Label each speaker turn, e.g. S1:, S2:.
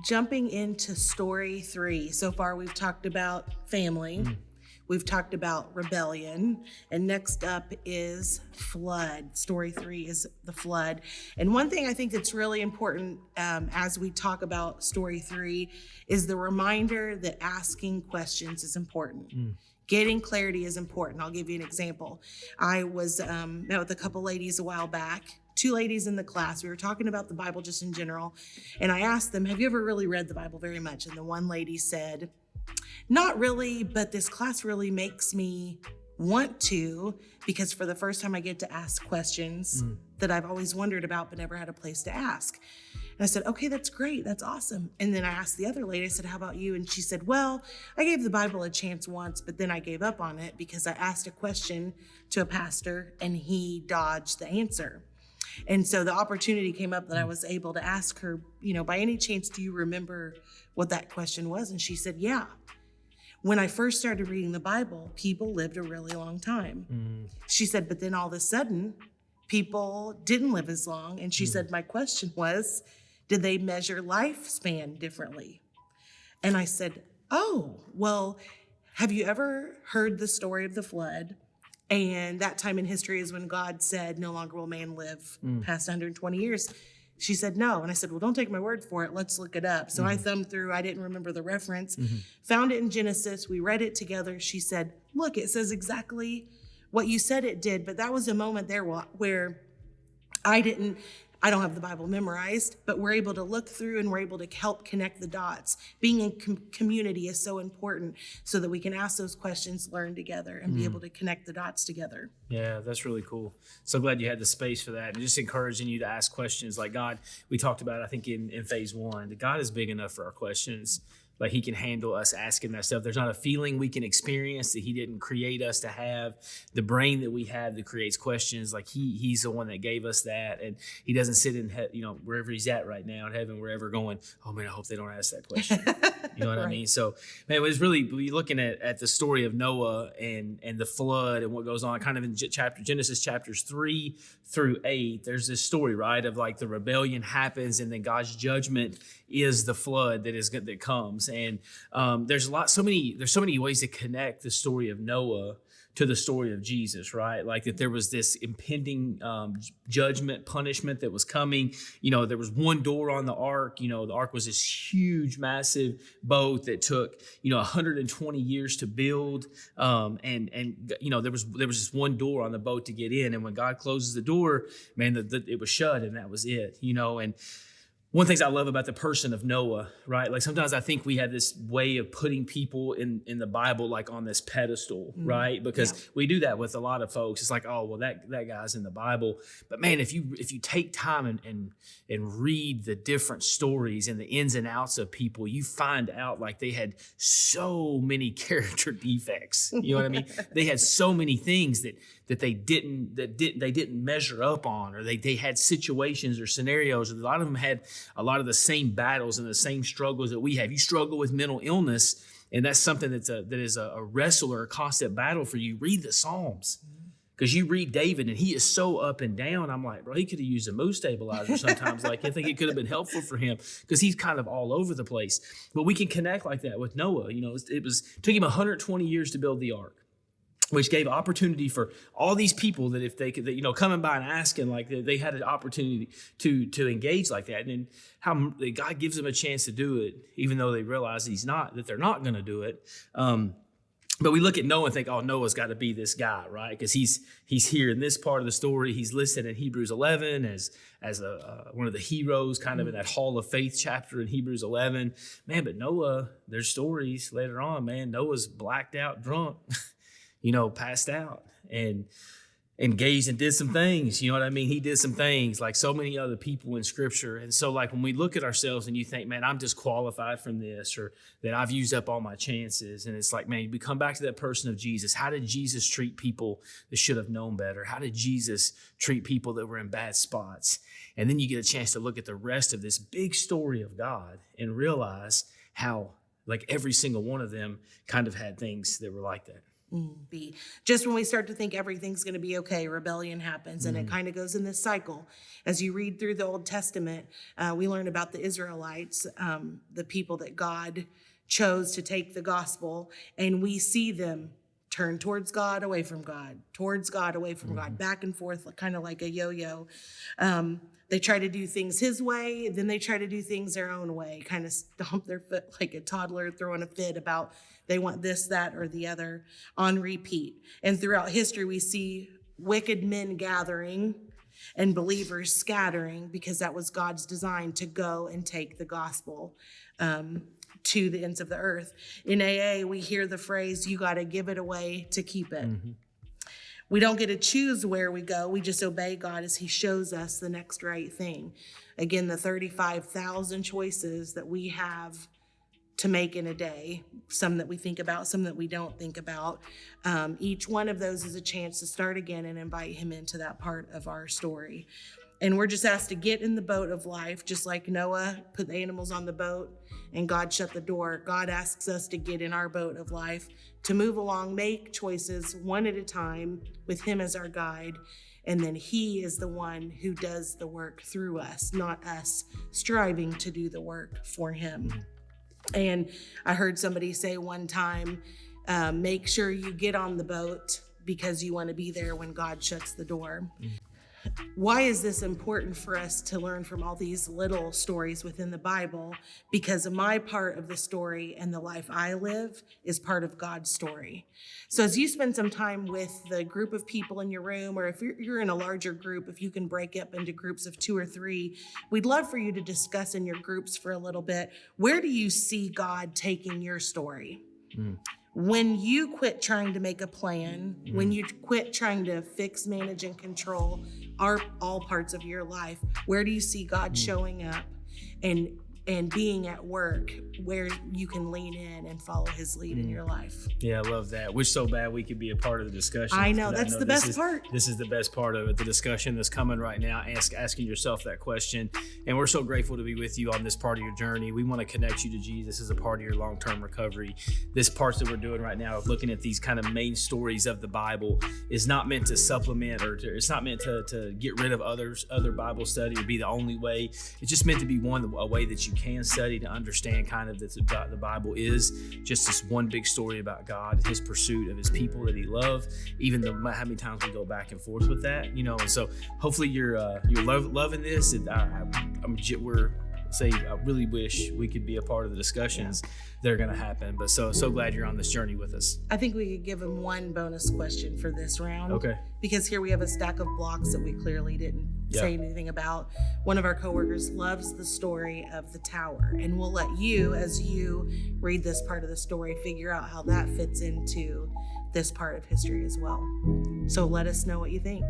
S1: Jumping into story 3. So far, we've talked about family. We've talked about rebellion. And next up is flood. Story 3 is the flood. And one thing I think that's really important as we talk about story 3 is the reminder that asking questions is important. Getting clarity is important. I'll give you an example. I was met with a couple ladies a while back. 2 ladies in the class. We were talking about the Bible just in general. And I asked them, have you ever really read the Bible very much? And the one lady said, not really, but this class really makes me want to, because for the first time I get to ask questions that I've always wondered about but never had a place to ask. And I said, okay, that's great. That's awesome. And then I asked the other lady, I said, how about you? And she said, well, I gave the Bible a chance once, but then I gave up on it because I asked a question to a pastor and he dodged the answer. And so the opportunity came up that I was able to ask her, by any chance, do you remember what that question was? And she said, yeah. When I first started reading the Bible, people lived a really long time. She said, but then all of a sudden, people didn't live as long. And she said, my question was, did they measure lifespan differently? And I said, oh, well, have you ever heard the story of the flood? And that time in history is when God said, no longer will man live past 120 years. She said, no. And I said, well, don't take my word for it. Let's look it up. So I thumbed through. I didn't remember the reference. Found it in Genesis. We read it together. She said, look, it says exactly what you said it did. But that was a moment there where I don't have the Bible memorized, but we're able to look through and we're able to help connect the dots. Being in community is so important so that we can ask those questions, learn together, and be able to connect the dots together.
S2: Yeah, that's really cool. So glad you had the space for that. And just encouraging you to ask questions like God, we talked about, I think in phase 1, that God is big enough for our questions. Like he can handle us asking that stuff. There's not a feeling we can experience that he didn't create us to have. The brain that we have that creates questions, like he's the one that gave us that. And he doesn't sit in, wherever he's at right now in heaven, wherever going, oh man, I hope they don't ask that question. You know what I mean? So, man, it was really looking at the story of Noah and the flood and what goes on kind of in Genesis chapters 3 through 8. There's this story, right, of like the rebellion happens and then God's judgment is the flood that comes. And there's so many ways to connect the story of Noah to the story of Jesus, right? Like that there was this impending judgment, punishment that was coming. There was one door on the ark. The ark was this huge, massive boat that took 120 years to build. And there was just one door on the boat to get in. And when God closes the door, man, it was shut, and that was it. And one of the things I love about the person of Noah, right? Like sometimes I think we have this way of putting people in the Bible like on this pedestal, right? Because we do that with a lot of folks. It's like, oh, well, that guy's in the Bible. But man, if you take time and read the different stories and the ins and outs of people, you find out like they had so many character defects. You know what I mean? They had so many things that they didn't measure up on, or they had situations or scenarios. A lot of them had a lot of the same battles and the same struggles that we have. You struggle with mental illness, and that's something that is a wrestle or a constant battle for you. Read the Psalms, because you read David and he is so up and down. I'm like, bro, he could have used a mood stabilizer sometimes. Like I think it could have been helpful for him because he's kind of all over the place. But we can connect like that with Noah. It took him 120 years to build the ark, which gave opportunity for all these people that if they could, coming by and asking, like they had an opportunity to engage like that. And how God gives them a chance to do it, even though they realize that they're not going to do it. But we look at Noah and think, oh, Noah's got to be this guy, right? Because he's here in this part of the story. He's listed in Hebrews 11 as one of the heroes, kind of in that Hall of Faith chapter in Hebrews 11. Man, but Noah, there's stories later on, man. Noah's blacked out, drunk. Passed out and engaged and did some things. You know what I mean? He did some things like so many other people in Scripture. And so like when we look at ourselves and you think, man, I'm disqualified from this, or that I've used up all my chances. And it's like, man, we come back to that person of Jesus. How did Jesus treat people that should have known better? How did Jesus treat people that were in bad spots? And then you get a chance to look at the rest of this big story of God and realize how like every single one of them kind of had things that were like that.
S1: be. Just when we start to think everything's going to be okay, rebellion happens, and it kind of goes in this cycle. As you read through the Old Testament, we learn about the Israelites, the people that God chose to take the gospel, and we see them turn towards God, away from God, towards God, away from God, back and forth, kind of like a yo-yo. They try to do things his way, then they try to do things their own way, kind of stomp their foot like a toddler throwing a fit about they want this, that, or the other on repeat. And throughout history, we see wicked men gathering and believers scattering, because that was God's design, to go and take the gospel to the ends of the earth. In AA, we hear the phrase, you got to give it away to keep it. We don't get to choose where we go. We just obey God as he shows us the next right thing. Again, the 35,000 choices that we have to make in a day, some that we think about, some that we don't think about. Each one of those is a chance to start again and invite him into that part of our story. And we're just asked to get in the boat of life, just like Noah put the animals on the boat and God shut the door. God asks us to get in our boat of life, to move along, make choices one at a time with him as our guide. And then he is the one who does the work through us, not us striving to do the work for him. And I heard somebody say one time, make sure you get on the boat because you want to be there when God shuts the door. Why is this important for us to learn from all these little stories within the Bible? Because my part of the story and the life I live is part of God's story. So as you spend some time with the group of people in your room, or if you're in a larger group, if you can break up into groups of 2 or 3, we'd love for you to discuss in your groups for a little bit, where do you see God taking your story? When you quit trying to make a plan, when you quit trying to fix, manage, and control all parts of your life, where do you see God showing up and being at work where you can lean in and follow his lead in your life?
S2: Yeah, I love that. Wish so bad we could be a part of the discussion.
S1: I know, that's the best part.
S2: This is the best part of it, the discussion that's coming right now, asking yourself that question. And we're so grateful to be with you on this part of your journey. We want to connect you to Jesus as a part of your long-term recovery. This part that we're doing right now of looking at these kind of main stories of the Bible is not meant to supplement it's not meant to get rid of other Bible study or be the only way. It's just meant to be a way that you can study to understand kind of that the Bible is just this one big story about God, his pursuit of his people that he loved, even though how many times we go back and forth with that, and so hopefully you're loving this. And I really wish we could be a part of the discussions that are going to happen, but so glad you're on this journey with us.
S1: I think we could give him one bonus question for this round.
S2: Okay.
S1: Because here we have a stack of blocks that we clearly didn't say anything about. One of our coworkers loves the story of the tower, and we'll let you, as you read this part of the story, figure out how that fits into this part of history as well. So let us know what you think.